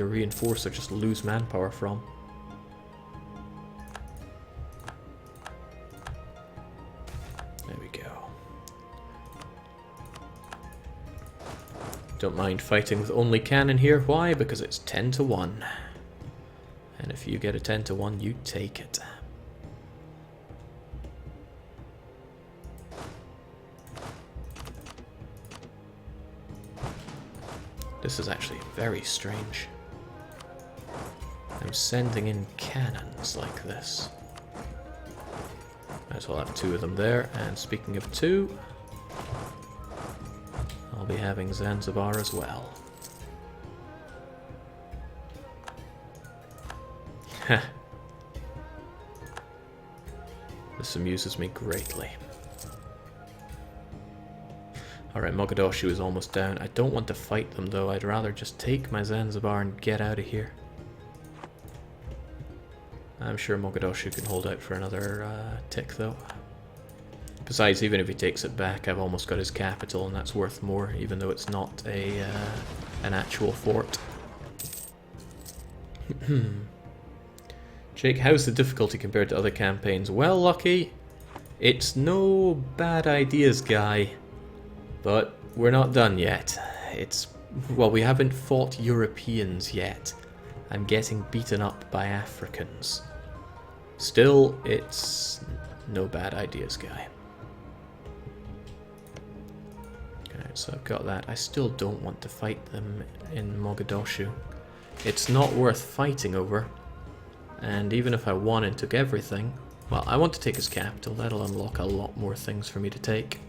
reinforce or just lose manpower from. There we go. Don't mind fighting with only cannon here. Why? Because it's 10 to 1. And if you get a 10 to 1, you take it. This is actually very strange. I'm sending in cannons like this. Might as well have 2 of them there. And speaking of 2, I'll be having Zanzibar as well. Heh. This amuses me greatly. Alright, Mogadishu is almost down. I don't want to fight them though. I'd rather just take my Zanzibar and get out of here. I'm sure Mogadishu can hold out for another tick though. Besides, even if he takes it back, I've almost got his capital, and that's worth more, even though it's not a an actual fort. Jake, how's the difficulty compared to other campaigns? Well, Lucky, it's no bad ideas guy, but we're not done yet. Well, we haven't fought Europeans yet. I'm getting beaten up by Africans. Still, it's no bad ideas guy. Alright, so I've got that. I still don't want to fight them in Mogadishu. It's not worth fighting over. And even if I won and took everything, well, I want to take his capital. That'll unlock a lot more things for me to take.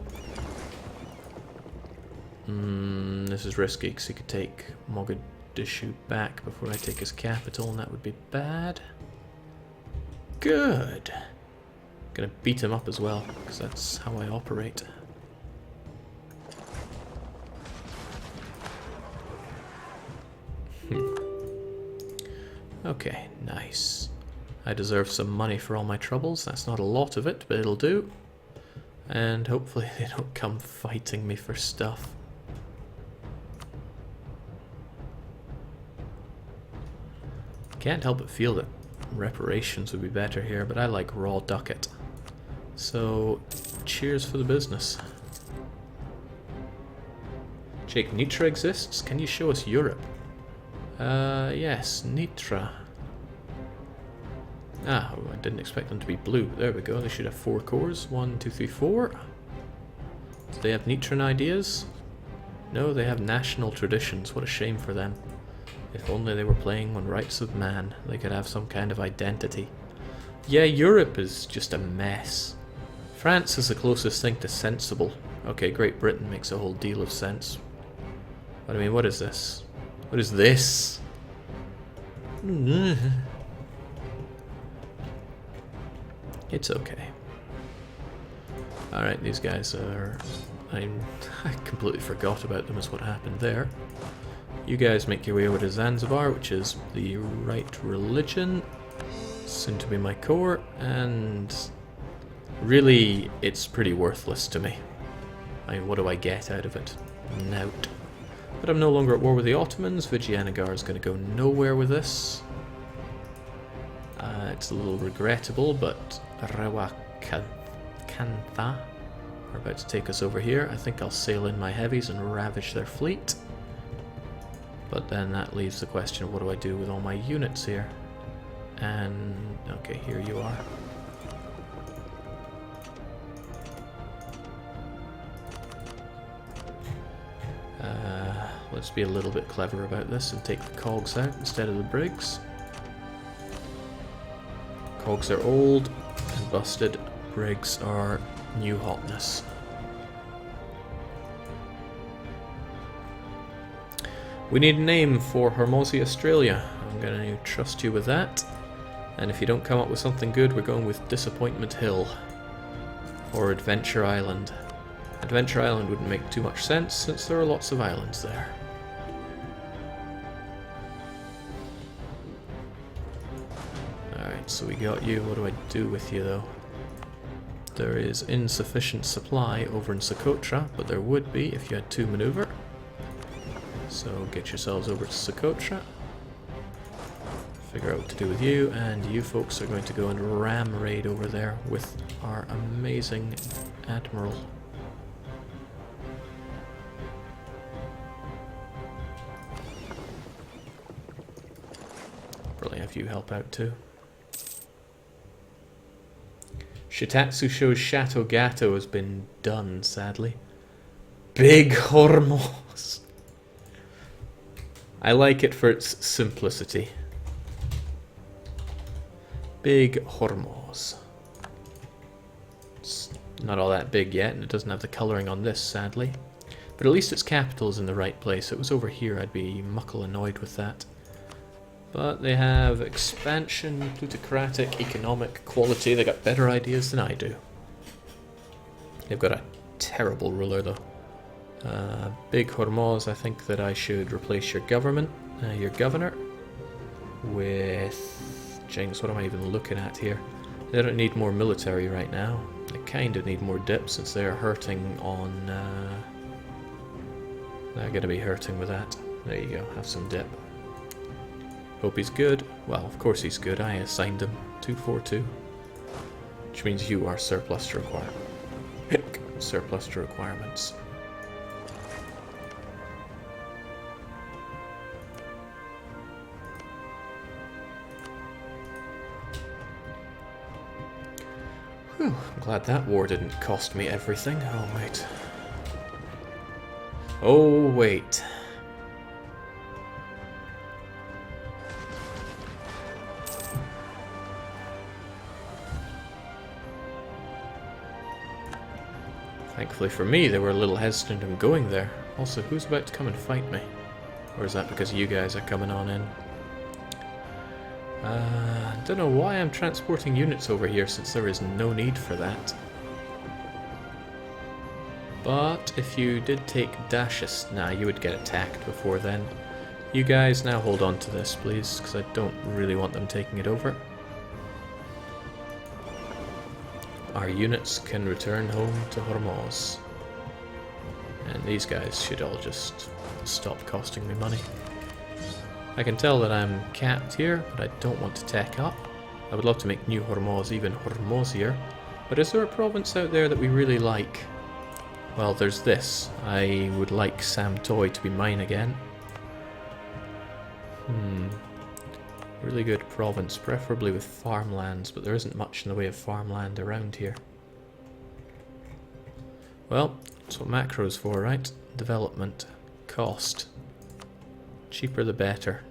This is risky because he could take Mogadishu back before I take his capital, and that would be bad. Good. Gonna beat him up as well, because that's how I operate. Okay, nice. I deserve some money for all my troubles. That's not a lot of it, but it'll do. And hopefully they don't come fighting me for stuff. Can't help but feel that reparations would be better here, but I like raw ducat. So, cheers for the business. Jake, Nitra exists? Can you show us Europe? Yes, Nitra. Ah, I didn't expect them to be blue. There we go, they should have 4 cores. 1, 2, 3, 4. Do they have Nitran ideas? No, they have national traditions. What a shame for them. If only they were playing on Rights of Man, they could have some kind of identity. Yeah, Europe is just a mess. France is the closest thing to sensible. Okay, Great Britain makes a whole deal of sense. But I mean, what is this? What is this? It's okay. Alright, these guys are... I completely forgot about them is what happened there. You guys make your way over to Zanzibar, which is the right religion. Soon to be my core, and really, it's pretty worthless to me. I mean, what do I get out of it? Nout. But I'm no longer at war with the Ottomans. Vijayanagara is going to go nowhere with this. It's a little regrettable, but Rawakantha are about to take us over here. I think I'll sail in my heavies and ravage their fleet. But then that leaves the question of what do I do with all my units here? And, okay, here you are. Let's be a little bit clever about this and take the cogs out instead of the brigs. Cogs are old and busted. Brigs are new hotness. We need a name for Hormuz, Australia. I'm going to trust you with that. And if you don't come up with something good, we're going with Disappointment Hill. Or Adventure Island. Adventure Island wouldn't make too much sense since there are lots of islands there. Alright, so we got you. What do I do with you though? There is insufficient supply over in Socotra, but there would be if you had 2 maneuver. So get yourselves over to Socotra. Figure out what to do with you, and you folks are going to go and ram raid over there with our amazing admiral. Probably have you help out too. Shitatsu shows Chateau Gato has been done, sadly. Big Hormuz. I like it for its simplicity. Big Hormuz. It's not all that big yet, and it doesn't have the colouring on this, sadly. But at least its capital's in the right place. If it was over here, I'd be muckle annoyed with that. But they have expansion, plutocratic, economic, quality. They got better ideas than I do. They've got a terrible ruler, though. Big Hormuz, I think that I should replace your government, your governor, with... Jinx, what am I even looking at here? They don't need more military right now. They kind of need more dip since they're hurting on... they're going to be hurting with that. There you go, have some dip. Hope he's good. Well, of course he's good. I assigned him 242. Which means you are surplus to require. Surplus to requirements. Whew, I'm glad that war didn't cost me everything. Oh, wait. Oh, wait. Thankfully for me, they were a little hesitant in going there. Also, who's about to come and fight me? Or is that because you guys are coming on in? Don't know why I'm transporting units over here since there is no need for that. But if you did take Dashus, nah, you would get attacked before then. You guys now hold on to this, please, because I don't really want them taking it over. Our units can return home to Hormuz. And these guys should all just stop costing me money. I can tell that I'm capped here, but I don't want to tech up. I would love to make New Hormuz even Hormuzier. But is there a province out there that we really like? Well, there's this. I would like Samtoy to be mine again. Really good province, preferably with farmlands, but there isn't much in the way of farmland around here. Well, that's what macro's for, right? Development. Cost. Cheaper the better.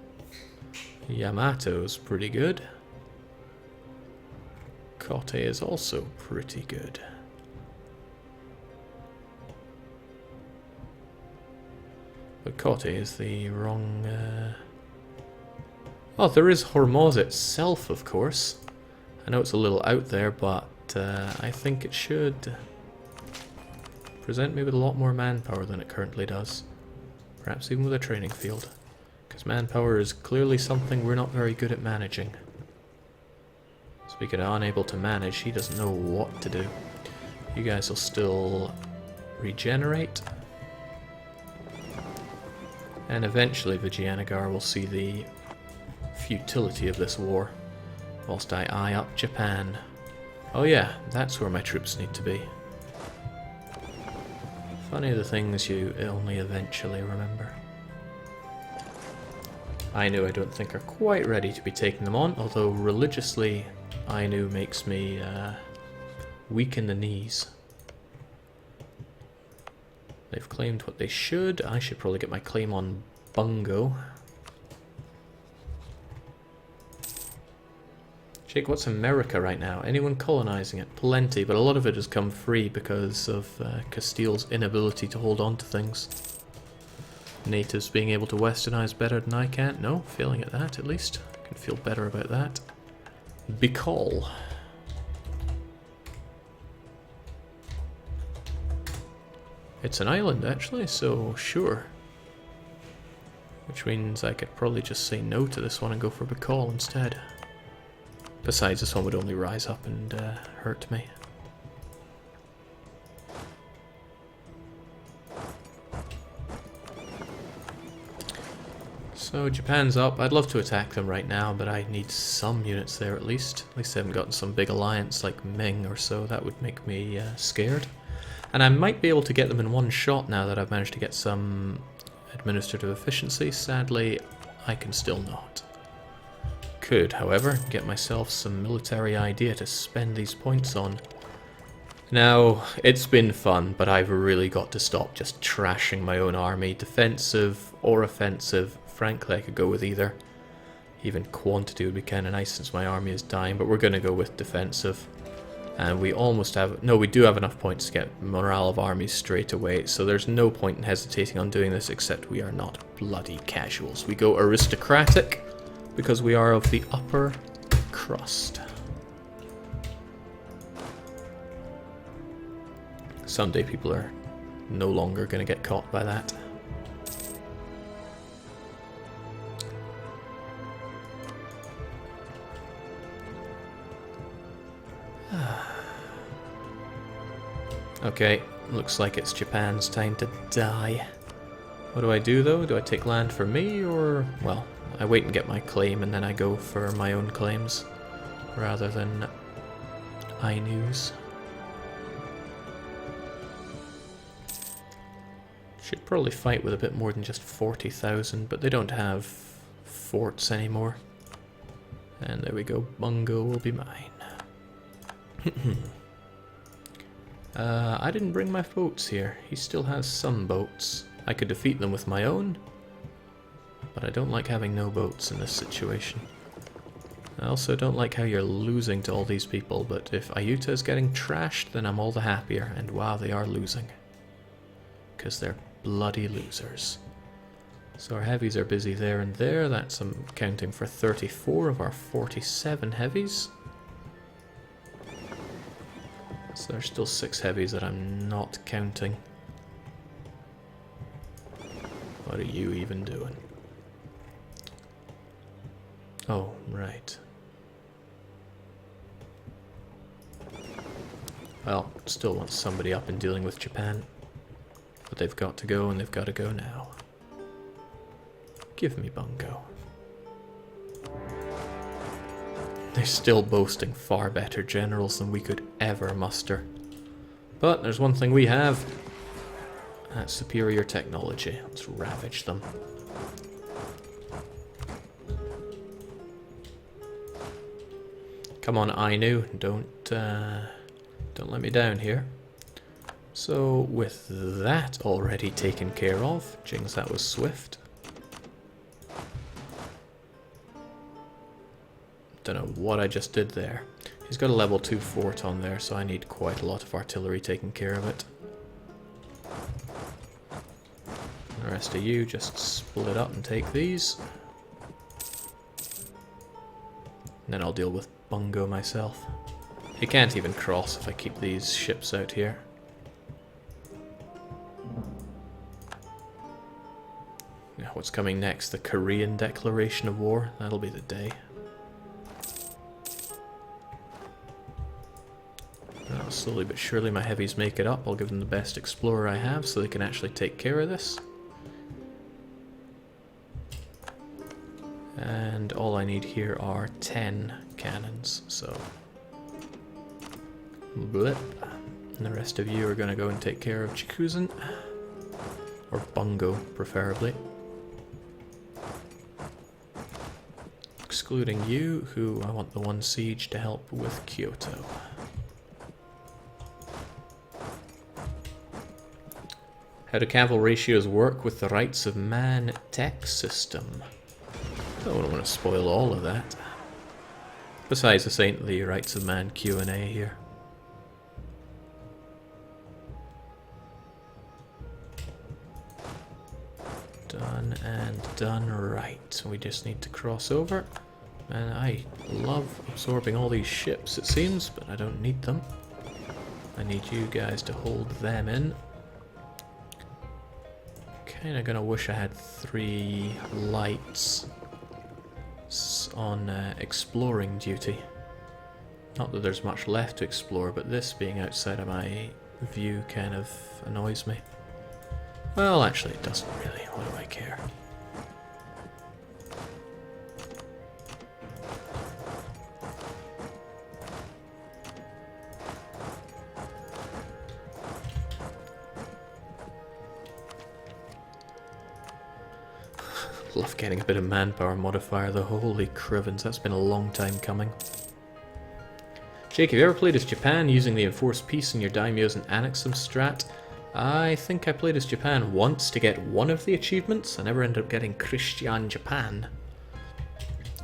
Yamato's pretty good. Kote is also pretty good. But Kote is the wrong... Oh, there is Hormuz itself, of course. I know it's a little out there, but I think it should present me with a lot more manpower than it currently does. Perhaps even with a training field. Because manpower is clearly something we're not very good at managing. Speaking of unable to manage, he doesn't know what to do. You guys will still regenerate. And eventually Vijayanagar will see the futility of this war, whilst I eye up Japan. Oh yeah, that's where my troops need to be. Funny the things you only eventually remember. Ainu I don't think are quite ready to be taking them on, although religiously Ainu makes me weak in the knees. They've claimed what they should. I should probably get my claim on Bungo. Jake, what's America right now? Anyone colonizing it? Plenty, but a lot of it has come free because of Castile's inability to hold on to things. Natives being able to westernize better than I can? No, failing at that at least. I can feel better about that. Bicol. It's an island actually, so sure. Which means I could probably just say no to this one and go for Bicol instead. Besides, this one would only rise up and hurt me. So Japan's up. I'd love to attack them right now, but I need some units there at least. At least they haven't gotten some big alliance like Ming or so. That would make me scared. And I might be able to get them in one shot now that I've managed to get some administrative efficiency. Sadly, I can still not. Could, however, get myself some military idea to spend these points on. Now, it's been fun, but I've really got to stop just trashing my own army. Defensive or offensive, frankly I could go with either. Even quantity would be kind of nice since my army is dying, but we're going to go with defensive. And we almost have... No, we do have enough points to get morale of armies straight away, so there's no point in hesitating on doing this, except we are not bloody casuals. We go aristocratic, because we are of the upper crust. Someday people are no longer going to get caught by that. Okay, looks like it's Japan's time to die. What do I do though? Do I take land for me, or... well, I wait and get my claim and then I go for my own claims rather than Ainu's. Should probably fight with a bit more than just 40,000, but they don't have forts anymore. And there we go, Bungo will be mine. I didn't bring my boats here. He still has some boats. I could defeat them with my own, but I don't like having no boats in this situation. I also don't like how you're losing to all these people, but if Ayuta is getting trashed, then I'm all the happier, and wow, they are losing. Because they're bloody losers. So our heavies are busy there and there. That's counting for 34 of our 47 heavies. So there's still 6 heavies that I'm not counting. What are you even doing? Oh, right. Well, still want somebody up and dealing with Japan. But they've got to go, and they've got to go now. Give me Bungo. They're still boasting far better generals than we could ever muster. But there's one thing we have. That's superior technology. Let's ravage them. Come on, Ainu, don't let me down here. So with that already taken care of, jings, that was swift. Don't know what I just did there. He's got a level 2 fort on there, so I need quite a lot of artillery taking care of it. The rest of you just split up and take these. And then I'll deal with Bungo myself. He can't even cross if I keep these ships out here. Now what's coming next? The Korean declaration of war? That'll be the day. Well, slowly but surely my heavies make it up. I'll give them the best explorer I have so they can actually take care of this. And all I need here are 10 cannons, so... blip. And the rest of you are going to go and take care of Chikuzen. Or Bungo, preferably. Excluding you, who I want the one siege to help with Kyoto. How do cavalry ratios work with the Rights of Man tech system? I don't want to spoil all of that. Besides, this ain't the Rights of Man Q&A here. Done and done right. We just need to cross over. And I love absorbing all these ships, it seems, but I don't need them. I need you guys to hold them in. Kinda gonna wish I had 3 lights on exploring duty. Not that there's much left to explore, but this being outside of my view kind of annoys me. Well, actually it doesn't really. What do I care? Love getting a bit of manpower modifier though. Holy crivens, that's been a long time coming. Jake, have you ever played as Japan using the enforced peace in your daimyos and annex them strat? I think I played as Japan once to get one of the achievements. I never ended up getting Christian Japan.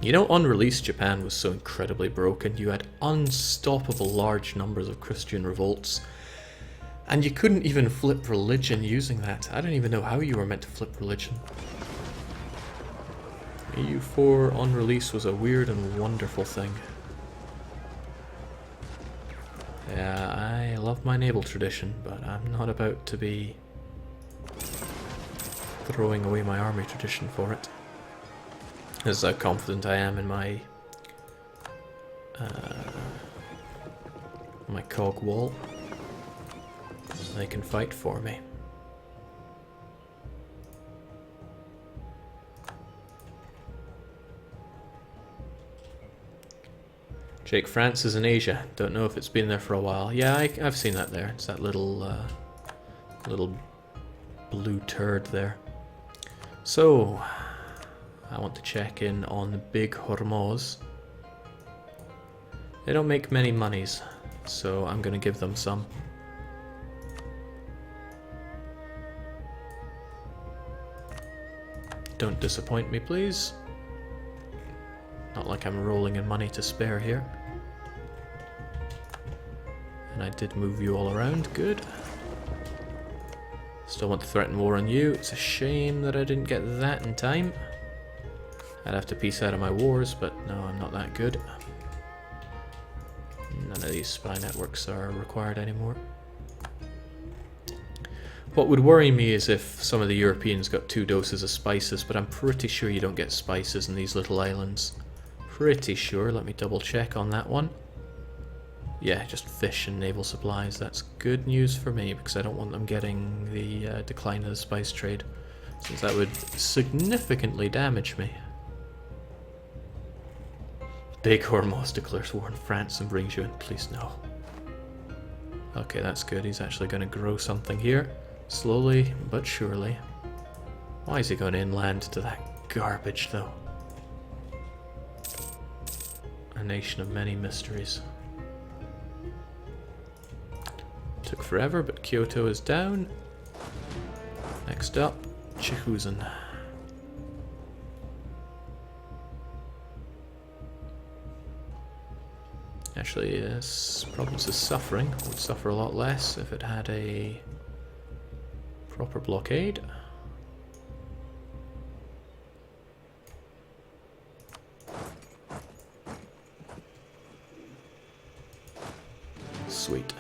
You know, on release, Japan was so incredibly broken. You had unstoppable large numbers of Christian revolts. And you couldn't even flip religion using that. I don't even know how you were meant to flip religion. EU4 on release was a weird and wonderful thing. Yeah, I love my naval tradition, but I'm not about to be throwing away my army tradition for it. This is how confident I am in my my cog wall. They can fight for me. Jake, France is in Asia. Don't know if it's been there for a while. Yeah, I've seen that there. It's that little little blue turd there. So, I want to check in on the big Hormuz. They don't make many monies, so I'm going to give them some. Don't disappoint me, please. Not like I'm rolling in money to spare here. And I did move you all around, good. Still want to threaten war on you. It's a shame that I didn't get that in time. I'd have to piece out of my wars, but no, I'm not that good. None of these spy networks are required anymore. What would worry me is if some of the Europeans got 2 doses of spices, but I'm pretty sure you don't get spices in these little islands. Pretty sure, let me double check on that one. Yeah, just fish and naval supplies. That's good news for me, because I don't want them getting the decline of the spice trade, since that would significantly damage me. Big Hormuz declares war on France and brings you in. Please no. Okay, that's good. He's actually going to grow something here. Slowly but surely. Why is he going inland to that garbage, though? A nation of many mysteries. Took forever, but Kyoto is down. Next up, Chihuzen. Actually, this province is suffering. It would suffer a lot less if it had a proper blockade. Sweet.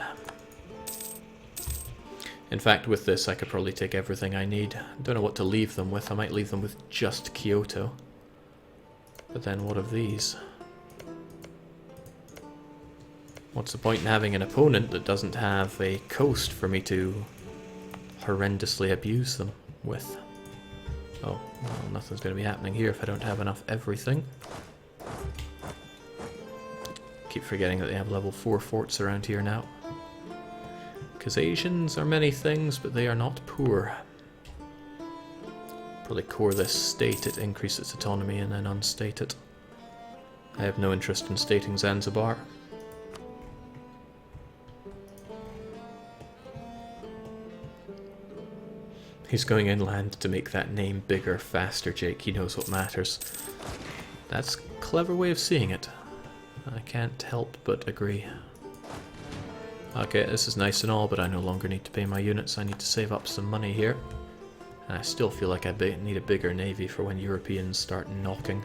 In fact, with this, I could probably take everything I need. Don't know what to leave them with. I might leave them with just Kyoto. But then what of these? What's the point in having an opponent that doesn't have a coast for me to horrendously abuse them with? Oh, well, nothing's going to be happening here if I don't have enough everything. Keep forgetting that they have level 4 forts around here now. Because Asians are many things, but they are not poor. Probably core this state, it increase its autonomy, and then unstate it. I have no interest in stating Zanzibar. He's going inland to make that name bigger, faster, Jake. He knows what matters. That's a clever way of seeing it. I can't help but agree. Okay, this is nice and all, but I no longer need to pay my units. I need to save up some money here. And I still feel like I need a bigger navy for when Europeans start knocking.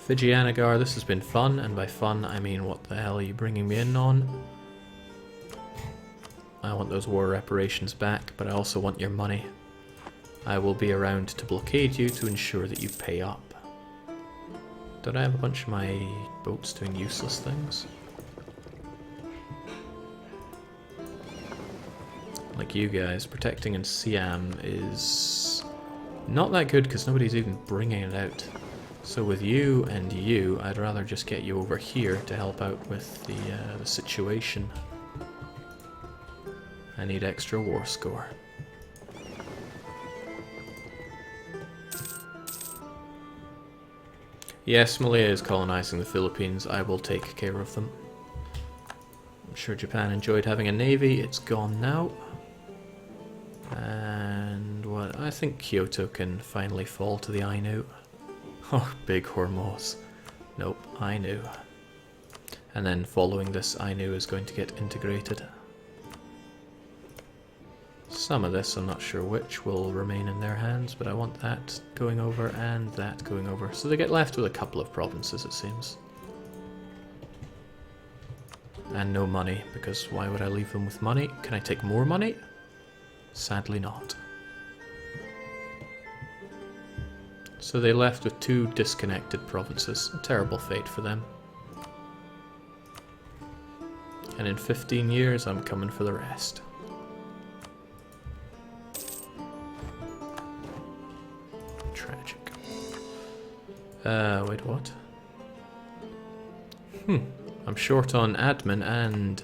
Fijianagar, this has been fun, and by fun I mean what the hell are you bringing me in on? I want those war reparations back, but I also want your money. I will be around to blockade you to ensure that you pay up. Don't I have a bunch of my boats doing useless things? Like you guys, protecting in Siam is not that good because nobody's even bringing it out. So with you and you, I'd rather just get you over here to help out with the situation. I need extra war score. Yes, Malaya is colonizing the Philippines. I will take care of them. I'm sure Japan enjoyed having a navy. It's gone now. And what? I think Kyoto can finally fall to the Ainu. Oh, big Hormuz. Nope, Ainu. And then following this, Ainu is going to get integrated. Some of this, I'm not sure which, will remain in their hands, but I want that going over and that going over. So they get left with a couple of provinces, it seems. And no money, because why would I leave them with money? Can I take more money? Sadly not. So they left with 2 disconnected provinces. A terrible fate for them. And in 15 years, I'm coming for the rest. Tragic. Wait, what? I'm short on admin and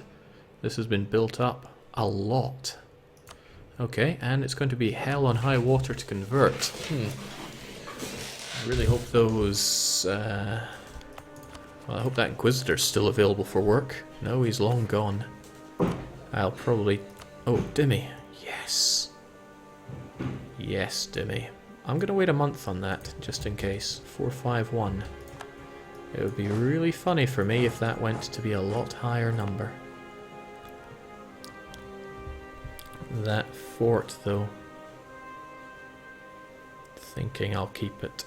this has been built up a lot. Okay, and it's going to be hell on high water to convert. I really hope those... well, I hope that Inquisitor's still available for work. No, he's long gone. I'll probably... Oh, Dimmy. Yes. Yes, Dimmy. I'm going to wait a month on that, just in case. 451. It would be really funny for me if that went to be a lot higher number. That fort, though. Thinking I'll keep it.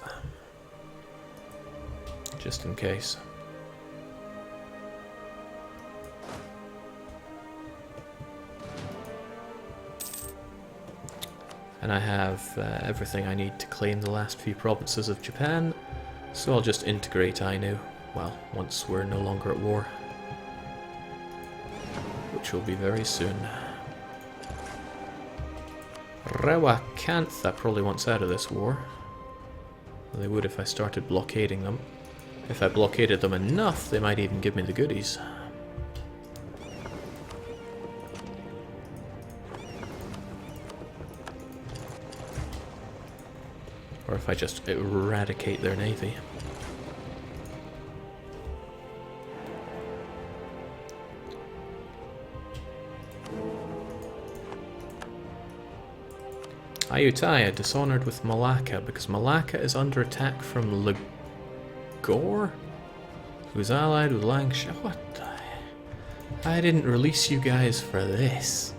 Just in case. And I have everything I need to claim the last few provinces of Japan, so I'll just integrate Ainu, well, once we're no longer at war. Which will be very soon. Rawakantha probably wants out of this war. They would if I started blockading them. If I blockaded them enough, they might even give me the goodies. Or if I just eradicate their navy. Ayutthaya dishonored with Malacca because Malacca is under attack from Ligor, who's allied with Langsha. What the... I didn't release you guys for this.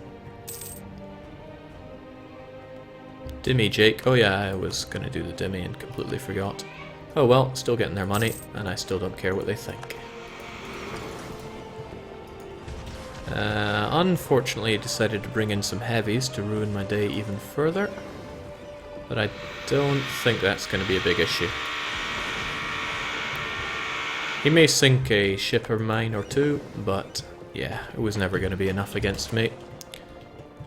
Dimmy, Jake. Oh yeah, I was gonna do the Dimmy and completely forgot. Oh well, still getting their money, and I still don't care what they think. Unfortunately, I decided to bring in some heavies to ruin my day even further. But I don't think that's going to be a big issue. He may sink a ship or mine or two, but yeah, it was never going to be enough against me.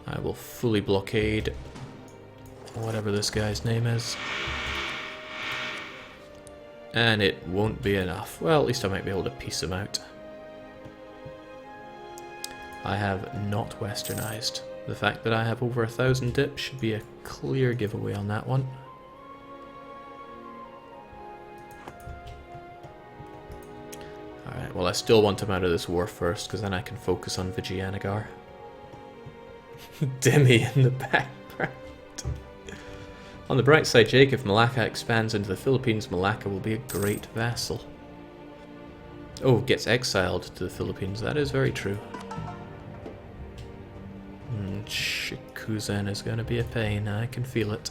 I will fully blockade whatever this guy's name is. And it won't be enough. Well, at least I might be able to piece him out. I have not westernized. The fact that I have over 1,000 dips should be a clear giveaway on that one. Alright, well I still want him out of this war first, because then I can focus on Vijayanagar. Demi in the background. On the bright side, Jake, if Malacca expands into the Philippines, Malacca will be a great vassal. Oh, gets exiled to the Philippines. That is very true. Shikuzen is going to be a pain. I can feel it.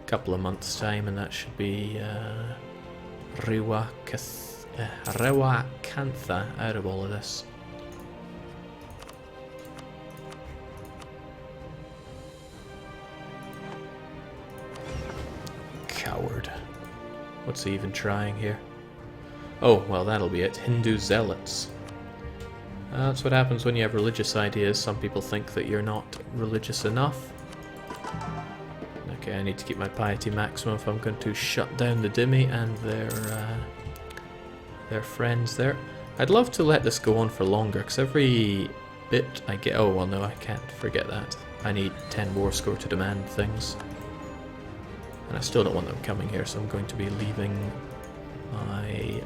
Couple of months' time, and that should be Rawakantha out of all of this. Coward. What's he even trying here? Oh, well, that'll be it. Hindu zealots. That's what happens when you have religious ideas. Some people think that you're not religious enough. Okay, I need to keep my piety maximum if I'm going to shut down the Dimmy and their friends there. I'd love to let this go on for longer, because every bit I get... Oh, well, no, I can't forget that. I need 10 war score to demand things. And I still don't want them coming here, so I'm going to be leaving my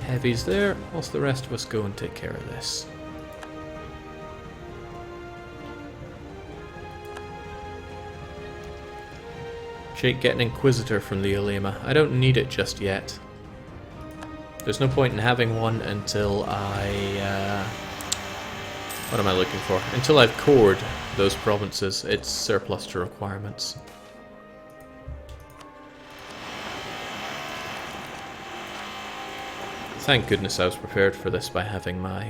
heavies there, whilst the rest of us go and take care of this. Jake, get an Inquisitor from the Ulema. I don't need it just yet. There's no point in having one until I... what am I looking for? Until I've cored those provinces. It's surplus to requirements. Thank goodness I was prepared for this by having my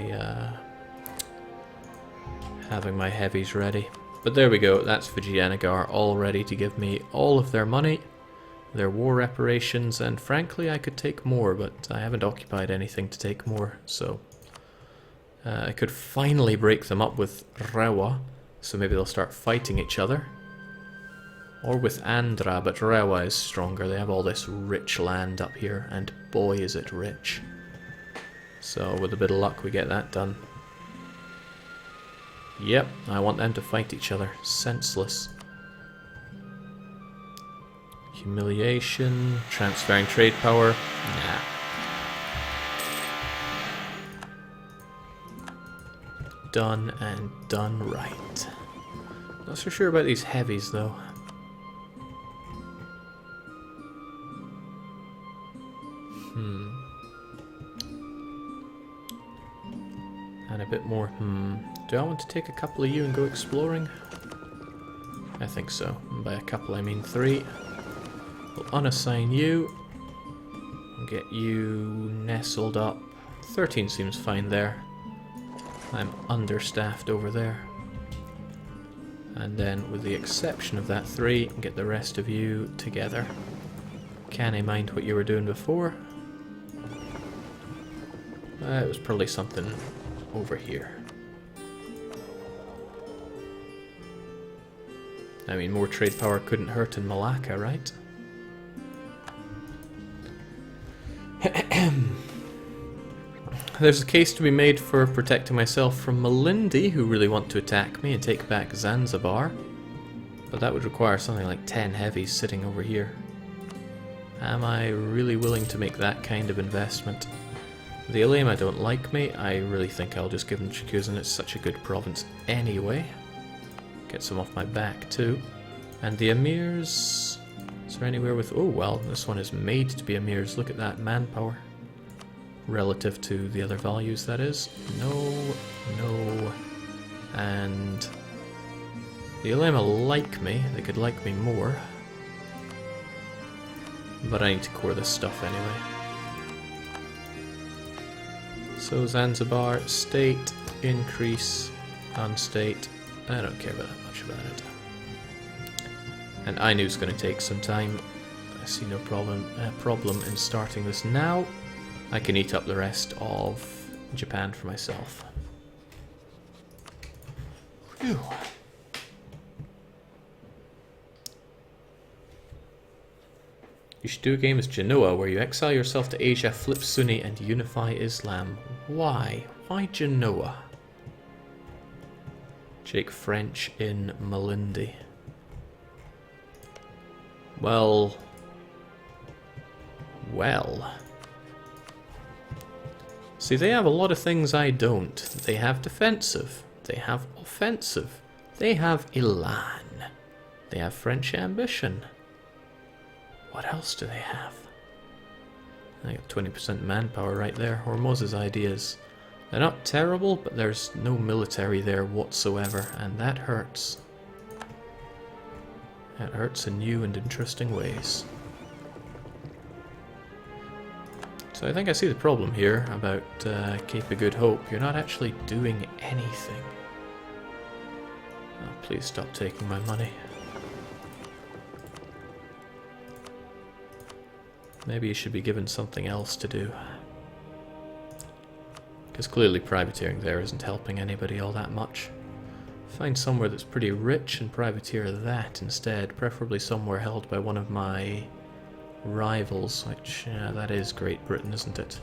heavies ready. But there we go, that's Vijayanagara all ready to give me all of their money, their war reparations, and frankly I could take more, but I haven't occupied anything to take more, so I could finally break them up with Rewa, so maybe they'll start fighting each other. Or with Andhra, but Rewa is stronger. They have all this rich land up here, and boy is it rich. So with a bit of luck we get that done. Yep, I want them to fight each other. Senseless. Humiliation, transferring trade power. Nah. Done and done right. Not so sure about these heavies though. And a bit more, Do I want to take a couple of you and go exploring? I think so. And by a couple I mean 3. We'll unassign you. Get you nestled up. 13 seems fine there. I'm understaffed over there. And then, with the exception of that 3, get the rest of you together. Can I mind what you were doing before? It was probably something over here. I mean, more trade power couldn't hurt in Malacca, right? There's a case to be made for protecting myself from Malindi, who really want to attack me and take back Zanzibar. But that would require something like 10 heavies sitting over here. Am I really willing to make that kind of investment? The Ulema don't like me. I really think I'll just give them Chikuzen. It's such a good province anyway. Get some off my back too. And the Emirs... Is there anywhere with... Oh, well, this one is made to be Emirs. Look at that manpower. Relative to the other values, that is. No, no, and... The Ulema like me. They could like me more. But I need to core this stuff anyway. So Zanzibar, state, increase, unstate. I don't care about that much about it. And Ainu's going to take some time. I see no problem in starting this now. I can eat up the rest of Japan for myself. Phew. You should do a game as Genoa where you exile yourself to Asia, flip Sunni, and unify Islam. Why? Why Genoa? Jake French in Malindi. Well... See, they have a lot of things I don't. They have defensive. They have offensive. They have Elan. They have French ambition. What else do they have? I got 20% manpower right there. Hormuz's ideas. They're not terrible, but there's no military there whatsoever, and that hurts. That hurts in new and interesting ways. So I think I see the problem here about Cape of Good Hope. You're not actually doing anything. Oh, please stop taking my money. Maybe you should be given something else to do. Because clearly privateering there isn't helping anybody all that much. Find somewhere that's pretty rich and privateer that instead, preferably somewhere held by one of my rivals, which, that is Great Britain, isn't it?